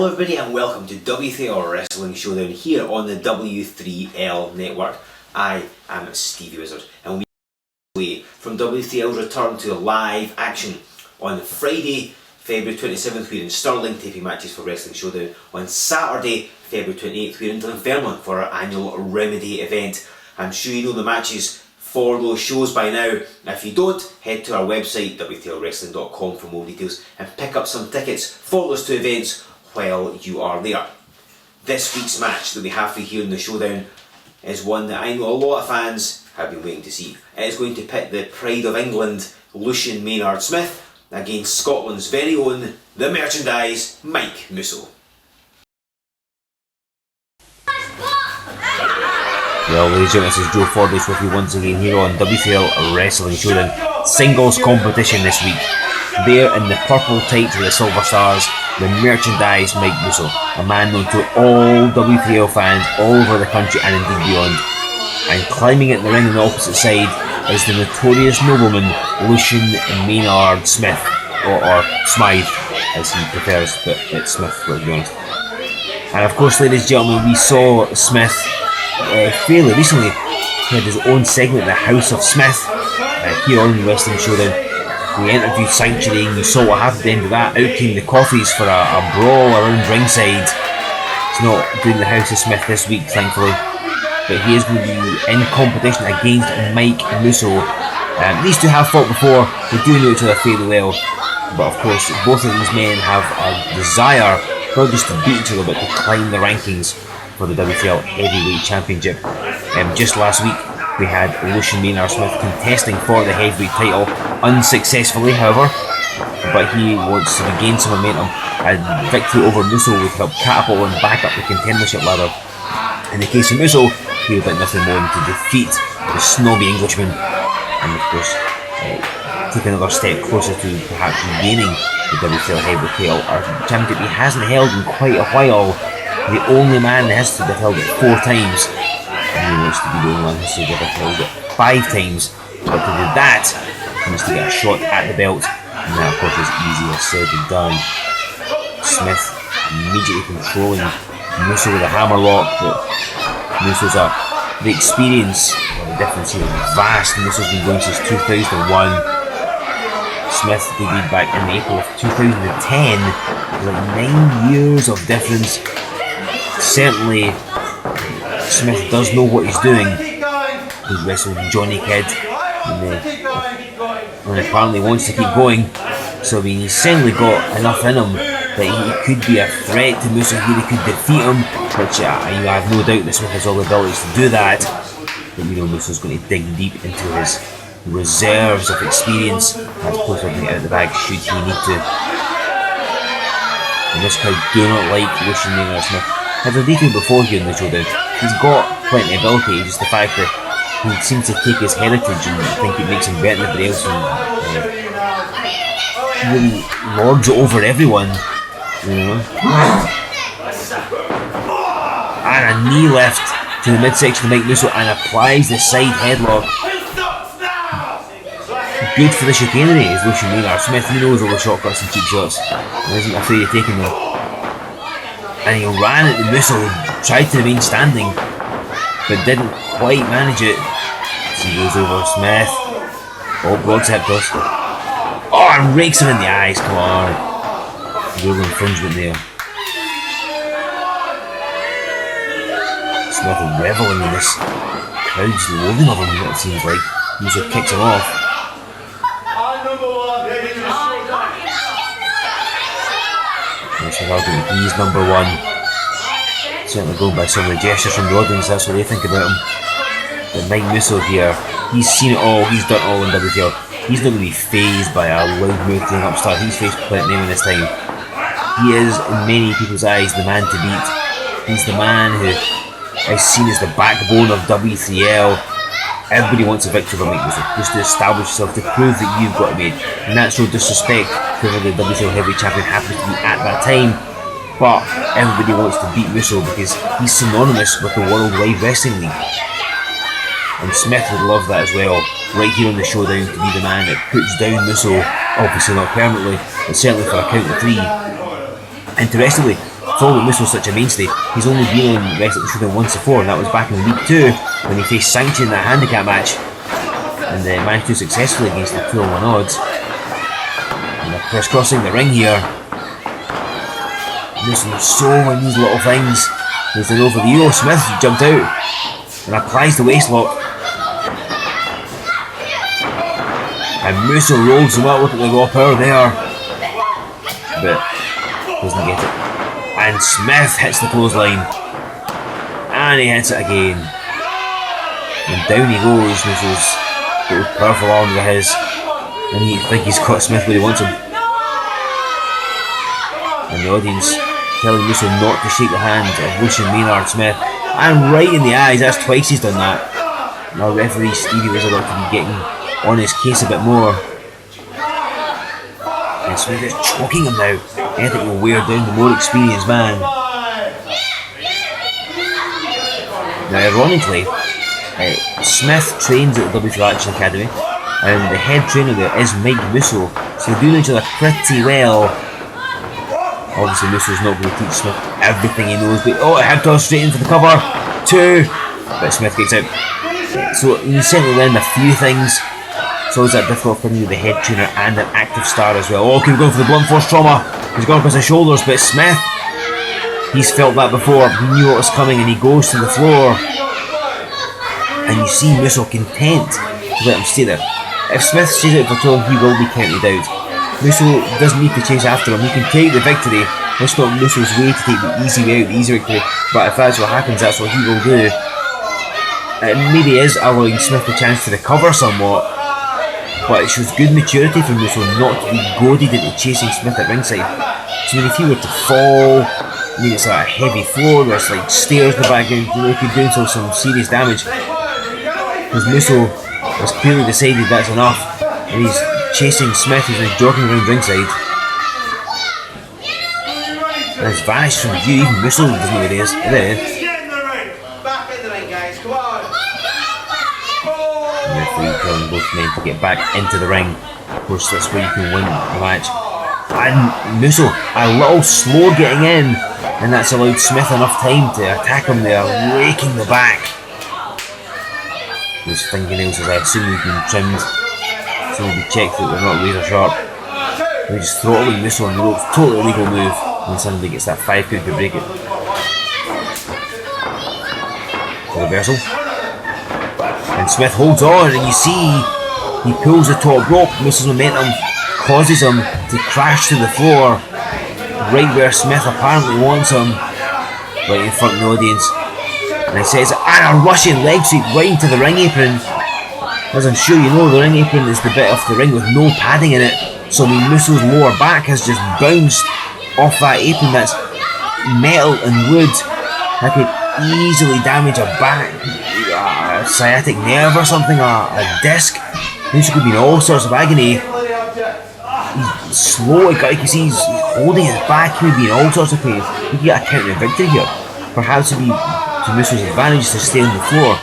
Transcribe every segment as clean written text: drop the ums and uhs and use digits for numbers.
Hello everybody and welcome to W3L Wrestling Showdown here on the W3L network. I am Stevie Wizard and we are away from W3L's return to live action on Friday, February 27th. We're in Stirling taping matches for Wrestling Showdown. On Saturday, February 28th, we're in Dunfermline for our annual Remedy event. I'm sure you know the matches for those shows by now. If you don't, head to our website W3LWrestling.com for more details and pick up some tickets for those two events while you are there. This week's match that we have for you here in the Showdown is one that I know a lot of fans have been waiting to see. It is going to pit the pride of England, Lucian Maynard Smith, against Scotland's very own, the merchandise, Mike Musso. Well, ladies and gentlemen, this is Joe Fordyce with you once again here on W3L Wrestling Showdown. Singles competition this week. There in the purple tights with the silver stars, the merchandise Mike Musso, a man known to all W3L fans all over the country and indeed beyond. And climbing at the ring on the opposite side is the notorious nobleman Lucian Maynard Smith, or Smythe as he prefers, but it's Smith, let's be honest. And of course, ladies and gentlemen, we saw Smith fairly recently. He had his own segment, The House of Smith, here on the Wrestling Showdown. We interviewed Sanctuary and you saw what happened at the end of that. Out came the coffees for a brawl around ringside. He's not doing the House of Smith this week, thankfully, but he is going to be in competition against Mike Musso. These two have fought before, they do know each other fairly well, but of course both of these men have a desire not just to beat each other but to climb the rankings for the W3L Heavyweight Championship. Just last week we had Lucian Maynard Smith contesting for the heavyweight title, unsuccessfully however, but he wants to regain some momentum. A victory over Musso would help catapult him back up the contendership ladder. In the case of Musso, he would like nothing more than to defeat the snobby Englishman and of course take another step closer to perhaps regaining the W3L heavyweight title, or championship he hasn't held in quite a while. The only man in history that held it 4 times. And he wants to be the only one in history that held it 5 times. But to do that, he needs to get a shot at the belt. And that of course is easier said than done. Smith immediately controlling Musso with a hammer lock. But Musso's up. The experience, the difference here is vast. Musso's been going since 2001. Smith debuted back in April of 2010. Like 9 years of difference. Certainly, Smith does know what he's doing. He's wrestled Johnny Kidd and apparently wants to keep going. So I mean, he's certainly got enough in him that he could be a threat to Musso here. He could defeat him, which I have no doubt that Smith has all the abilities to do that. But you know, Musso's going to dig deep into his reserves of experience as opposed to getting out of the bag should he need to. And this crowd do not like Lucian Maynard Smith. As I've detailed before here in the Showdown, he's got plenty of ability, just the fact that he seems to take his heritage and think it makes him better than everybody else and really lords over everyone, you know. And a knee lift to the midsection of Mike Musso and applies the side headlock. Good for the chicanery is Lucian Maynard Smith. He knows all the shortcuts and cheap shots and isn't afraid of taking them. And he ran at the Musso, tried to remain standing, but didn't quite manage it. So he goes over Smith. Oh, broadside does. Oh, and rakes him in the eyes, come on. Real infringement there. Smith reveling in this crowd's loathing of him, it seems like. Musso kicks him off. He's number 1. Certainly going by some of the gestures from the audience, that's what they think about him. But Mike Musso here, he's seen it all, he's done it all in WTL. He's not going to be fazed by a loud-mouthed upstart. He's faced plenty of this time. He is, in many people's eyes, the man to beat. He's the man who is seen as the backbone of W3L. Everybody wants a victory from Mike Musso, just to establish yourself, to prove that you've got to be. And that's no disrespect to whoever the WCW Heavyweight Champion happens to be at that time, but everybody wants to beat Musso because he's synonymous with the World Wide Wrestling League. And Smith would love that as well, right here on the Showdown, to be the man that puts down Musso, obviously not permanently, but certainly for a count of 3. Interestingly, For all that Musso's such a mainstay, he's only been in wrestling Showdown once before, and that was back in week 2 when he faced Sanction in that handicap match and managed to successfully against the 2-1 odds. And they're crisscrossing the ring here. Musso so many these little things. There's an over the Euro. Smith jumped out and applies the waistlock. And Musso rolls him up. Look at the raw power there. But doesn't get it. And Smith hits the clothesline. And he hits it again. And down he goes. Musso's those powerful arms of his. And he think he's caught Smith where he wants him. And the audience telling Musso not to shake the hand of Lucian Maynard Smith. And right in the eyes. That's twice he's done that. Now referee Stevie was about to be getting on his case a bit more. And Smith is choking him now. Anything will wear down the more experienced man. Now ironically, Smith trains at the W3L Academy, and the head trainer there is Mike Musso, so they do know each other pretty well. Obviously Musso's not going to teach Smith everything he knows, but oh, head toss straight into the cover, 2, but Smith gets out. So you certainly learn a few things. So it's that difficult thing with the head trainer and an active star as well. Oh, okay, we're going for the blunt force trauma. He's gone across his shoulders, but Smith, he's felt that before. He knew what was coming and he goes to the floor. And you see Musso content to let him stay there. If Smith stays out for too long, he will be counted out. Musso doesn't need to chase after him. He can take the victory. That's not Musso's way to take the easy way out, the easy victory. But if that's what happens, that's what he will do. It maybe is allowing Smith a chance to recover somewhat. But it shows good maturity from Musso not to be goaded into chasing Smith at ringside. So if he were to fall, it's like a heavy floor, there's like stairs in the background, he could do himself some serious damage. Because Musso has clearly decided that's enough, and he's chasing Smith as he's jogging around ringside. And it's vanished from view, even Musso doesn't know where he is. There he is. Telling both men to get back into the ring. Of course, that's where you can win the match. And Musso a little slow getting in, and that's allowed Smith enough time to attack him there, raking the back. His fingernails, as I assume, have been trimmed, so we checked that they're not razor sharp. They just throttling Musso on the ropes, totally illegal move, and suddenly gets that 5 count to break it. Reversal. And Smith holds on, and you see he pulls the top rope. Musso's momentum causes him to crash to the floor, right where Smith apparently wants him, right in front of the audience. And he says, and a rushing leg sweep right into the ring apron. As I'm sure you know, the ring apron is the bit off the ring with no padding in it. So Musso's lower back has just bounced off that apron that's metal and wood. That could easily damage a back, a sciatic nerve or something, a disc. Musso could be in all sorts of agony. He's slow, like you see, he's holding his back, he would be in all sorts of pain. He could get a count of victory here. Perhaps it would be to Musso's advantage to stay on the floor.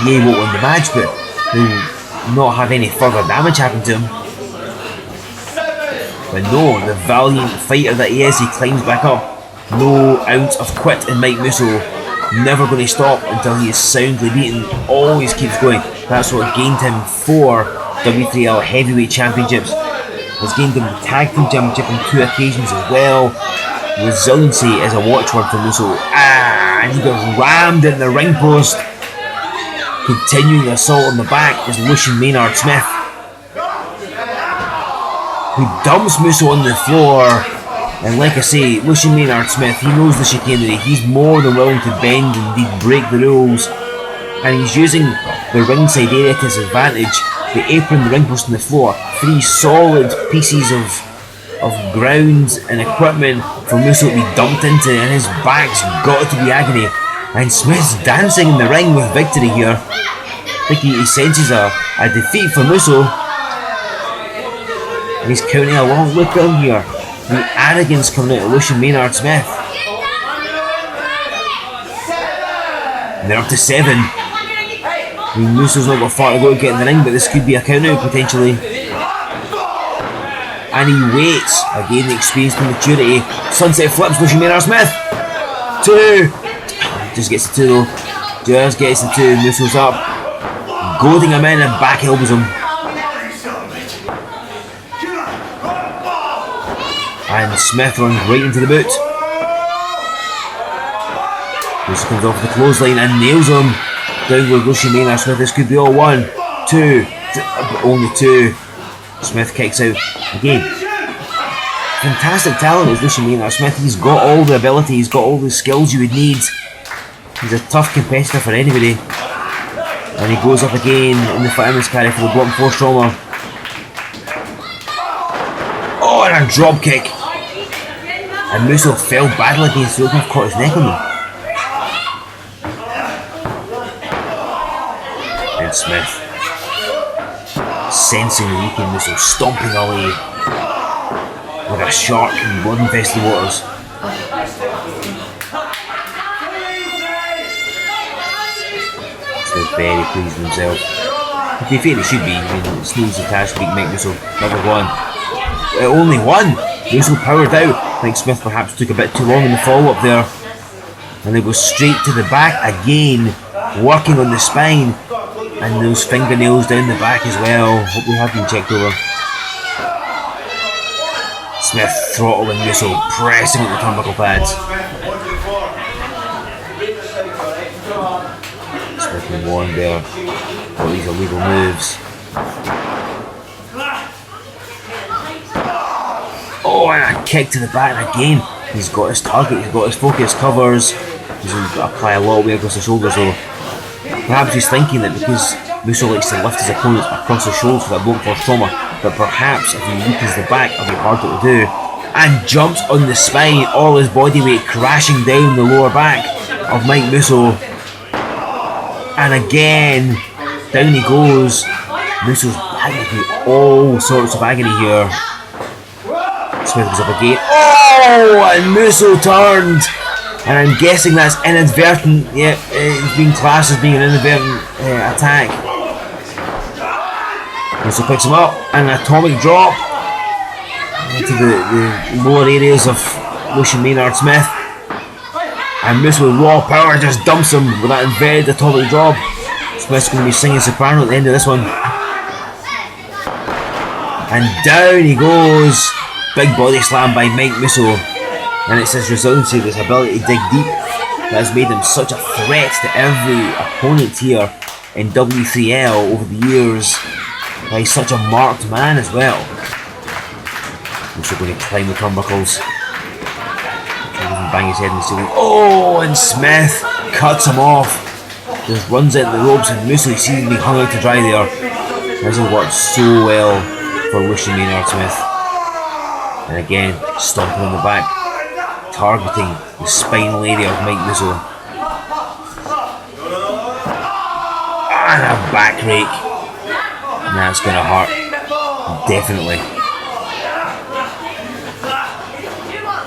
He won't win the match, but he'll not have any further damage happen to him. But no, the valiant fighter that he is, he climbs back up. No ounce of quit in Mike Musso. Never going to stop until he is soundly beaten. Always keeps going. That's what gained him 4 W3L Heavyweight Championships. Has gained him the Tag Team Championship on 2 occasions as well. Resiliency is a watchword for Musso. And he got rammed in the ring post. Continuing the assault on the back is Lucian Maynard Smith, who dumps Musso on the floor. And like I say, Lucian Maynard Smith, he knows the chicanery. He's more than willing to bend and indeed break the rules. And he's using the ringside area to his advantage. The apron, the ring post and the floor. 3 solid pieces of ground and equipment for Musso to be dumped into, and his back's got to be agony. And Smith's dancing in the ring with victory here. I think he senses a defeat for Musso. And he's counting along. Look at him here. The arrogance coming out of Lucian Maynard Smith. And they're up to 7. I mean, Musso's not got far to go to get in the ring, but this could be a count out potentially. and he waits. Again, the experience and maturity. Sunset flips Lucian Maynard Smith. 2. Just gets the 2 though. Just gets the 2. Musso's up. Goading him in and back elbows him. And Smith runs right into the boot. Musso comes off the clothesline and nails him. Down goes Lucian Maynard Smith. This could be all 1, 2, only 2. Smith kicks out again. Fantastic talent is Lucian Maynard Smith. He's got all the ability, he's got all the skills you would need. He's a tough competitor for anybody. And he goes up again in the fireman's carry for the bottom 4 trauma. Oh, and a drop kick. And Musso fell badly against the rope, caught his neck on them. And Smith, sensing the weekend, Musso stomping away like a shark in blood-infested waters. Smith very pleased with himself. To be fair, he should be. I mean, Sneeze attached beat Mike Musso, number 1. Only 1! Musso powered out. I think Smith perhaps took a bit too long in the follow-up there. And they go straight to the back again, working on the spine. And those fingernails down the back as well. Hope they have been checked over. Smith throttling Musso, pressing on the turnbuckle pads. Smith and warned there. All these illegal moves. Oh, and a kick to the back again. He's got his target, he's got his focus, covers. He's going to apply a lot of weight across the shoulders though. Perhaps he's thinking that because Musso likes to lift his opponent across the shoulders for that blunt force trauma, that perhaps if he weakens the back, it'll be harder to do. And jumps on the spine, all his body weight crashing down the lower back of Mike Musso. And again, down he goes. Musso's back in all sorts of agony here. Smith goes up again. Oh, and Musso turned. And I'm guessing that's inadvertent. Yeah, it's being classed as being an inadvertent attack. Musso picks him up, and an atomic drop into the lower areas of Lucian Maynard Smith. And Musso with raw power just dumps him with that inverted atomic drop. Smith's going to be singing soprano at the end of this one. And down he goes. Big body slam by Mike Musso. And it's his resiliency, his ability to dig deep, that has made him such a threat to every opponent here in W3L over the years. He's such a marked man as well. Musso going to climb the turnbuckles. Bang his head in the ceiling. Oh, and Smith cuts him off. Just runs into the ropes, and Musso, you see him being hung out to dry there. This has worked so well for Lucian Maynard Smith. And again, stomping on the back, targeting the spinal area of Mike Musso. And a back rake. And that's going to hurt. Definitely.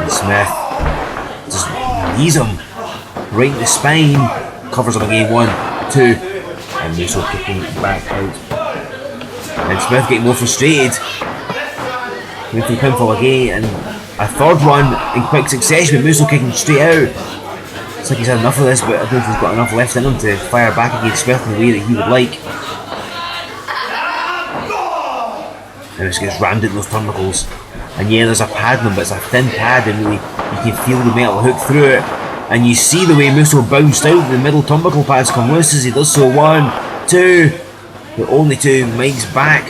And Smith just knees him right in the spine. Covers him again. 1, 2. And Musso kicking back out. And Smith getting more frustrated. Going for the pinfall again, and a third one in quick succession with Musso kicking straight out. It's like he's had enough of this, but I don't think he's got enough left in him to fire back against Smith in the way that he would like. And he just gets rammed into those turnbuckles. And yeah, there's a pad in them, but it's a thin pad, and really you can feel the metal hook through it. And you see the way Musso bounced out, the middle turnbuckle pads come loose as he does so. 1, 2, the only 2. Mike's back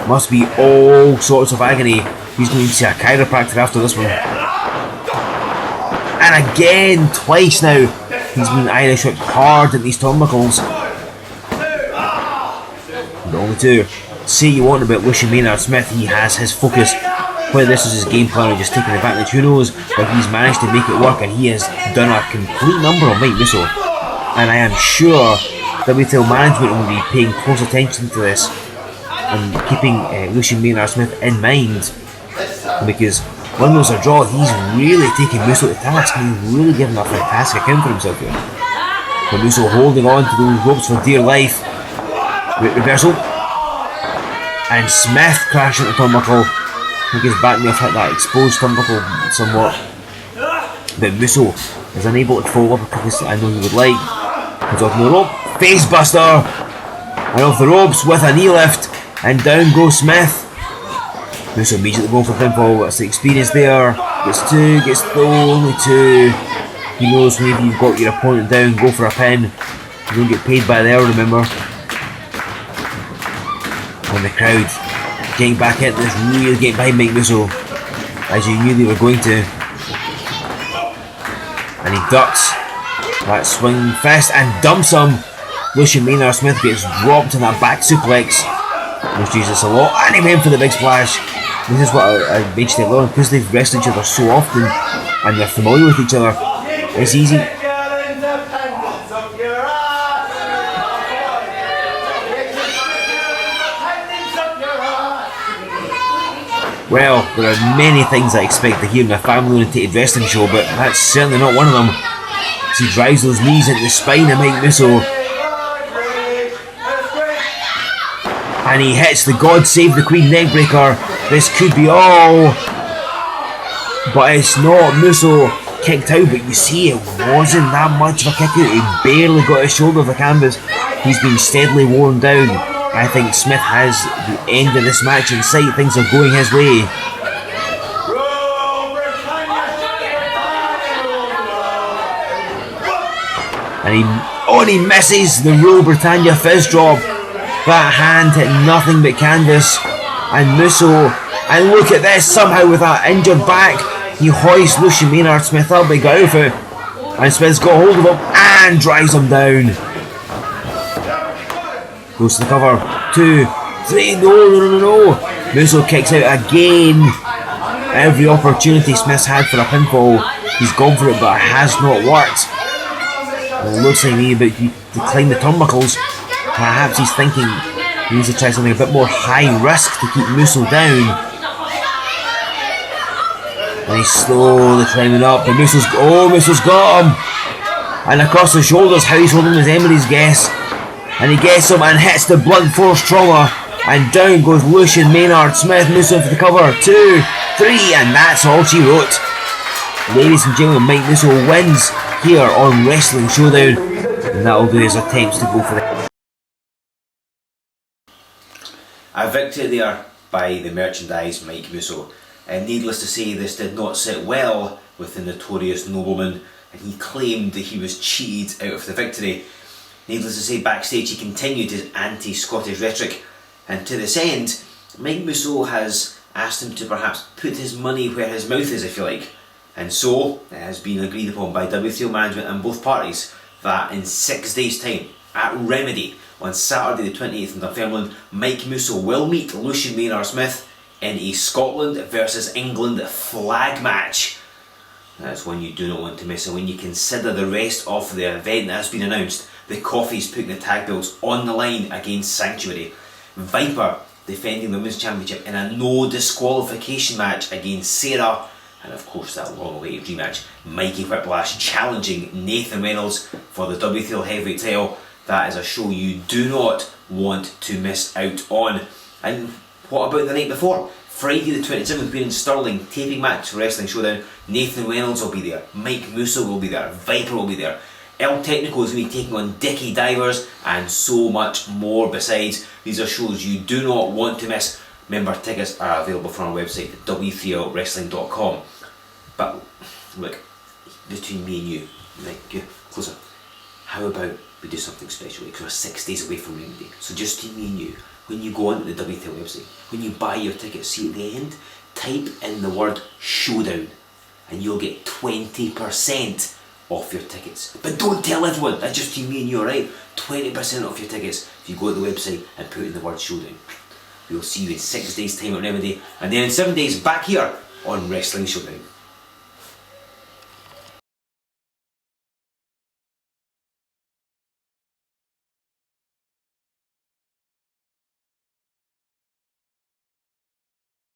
must be all sorts of agony. He's going to see a chiropractor after this one. And again, twice now, he's been Irish whipped hard at these turnbuckles. The only 2. Say you want about Lucian Maynard Smith, he has his focus. Whether this is his game plan or just taking advantage, who knows, but he's managed to make it work, and he has done a complete number on Mike Musso. And I am sure W3L management will be paying close attention to this and keeping Lucian Maynard Smith in mind, because when there's a draw, he's really taking Musso to task, and he's really giving a fantastic account for himself here. But Musso holding on to those ropes for dear life. Reversal. And Smith crashing at the turnbuckle. I think his back may have hit that exposed turnbuckle somewhat. But Musso is unable to follow up as quick as I know he would like. He's off the rope. Face buster! And off the ropes with a knee lift. And down goes Smith. Musso immediately going for pinfall. That's the experience there. Gets two, gets only two. He knows whenever you've got your opponent down, go for a pin. You don't get paid by the hour, remember. And the crowd getting back into this, really getting behind Mike Musso, as you knew they were going to. And he ducks that swing fist and dumps him. Lucian Maynard Smith gets dropped in that back suplex. Most uses this a lot, and he went for the big splash. This is what I mentioned earlier, because they've wrestled each other so often and they're familiar with each other. It's easy. Well, there are many things I expect to hear in a family-oriented wrestling show, but that's certainly not one of them. As he drives those knees into the spine of Mike Musso. And he hits the God Save the Queen neckbreaker. This could be all. But it's not. Musso kicked out, but you see it wasn't that much of a kick out. He barely got his shoulder off the canvas. He's been steadily worn down. I think Smith has the end of this match in sight. Things are going his way. And he misses the Rule Britannia fizz drop. That hand hit nothing but canvas. And Musso, and look at this, somehow with that injured back, he hoists Lucian Maynard Smith up, big outfit. And Smith's got hold of him and drives him down. Goes to the cover. 2, 3, no. Musso kicks out again. Every opportunity Smith's had for a pinfall, he's gone for it, but it has not worked. It looks like me about to climb the turnbuckles. Perhaps he's thinking he needs to try something a bit more high risk to keep Musso down. And he's slowly climbing up, and Musso's got him. And across the shoulders, how he's holding his Emery's guess. And he gets him and hits the blunt force trauma. And down goes Lucian Maynard Smith. Musso for the cover. 2, 3, and that's all she wrote. Ladies and gentlemen, Mike Musso wins here on Wrestling Showdown. And that'll do his attempts to go for it. A victory there by the merchandise Mike Musso. And needless to say, this did not sit well with the notorious nobleman, and he claimed that he was cheated out of the victory. Needless to say, backstage he continued his anti-Scottish rhetoric, and to this end, Mike Musso has asked him to perhaps put his money where his mouth is, if you like. And so, it has been agreed upon by W3L management and both parties that in 6 days' time, at Remedy, on Saturday the 28th in Dunfermline, Mike Musso will meet Lucian Maynard Smith in a Scotland versus England flag match. That's one you do not want to miss, and when you consider the rest of the event that has been announced, the Coffee's putting the tag belts on the line against Sanctuary, Viper defending the Women's Championship in a no disqualification match against Sarah, and of course that long awaited rematch, Mikey Whiplash challenging Nathan Reynolds for the W3L Heavyweight title. That is a show you do not want to miss out on. And what about the night before? Friday the 27th, we're in Stirling, taping match for Wrestling Showdown. Nathan Reynolds will be there, Mike Musso will be there, Viper will be there, El Technico is going to be taking on Dickie Divers, and so much more besides. These are shows you do not want to miss. Member tickets are available from our website, W3LWrestling.com. But look, between me and you, like, closer, how about we do something special, because we're 6 days away from Remedy. So just between me and you, when you go onto the W3L website, when you buy your ticket, see at the end, type in the word Showdown and you'll get 20% off your tickets. But don't tell everyone, that's just between me and you, alright? 20% off your tickets if you go to the website and put in the word Showdown. We'll see you in 6 days' time at Remedy, and then in 7 days back here on Wrestling Showdown.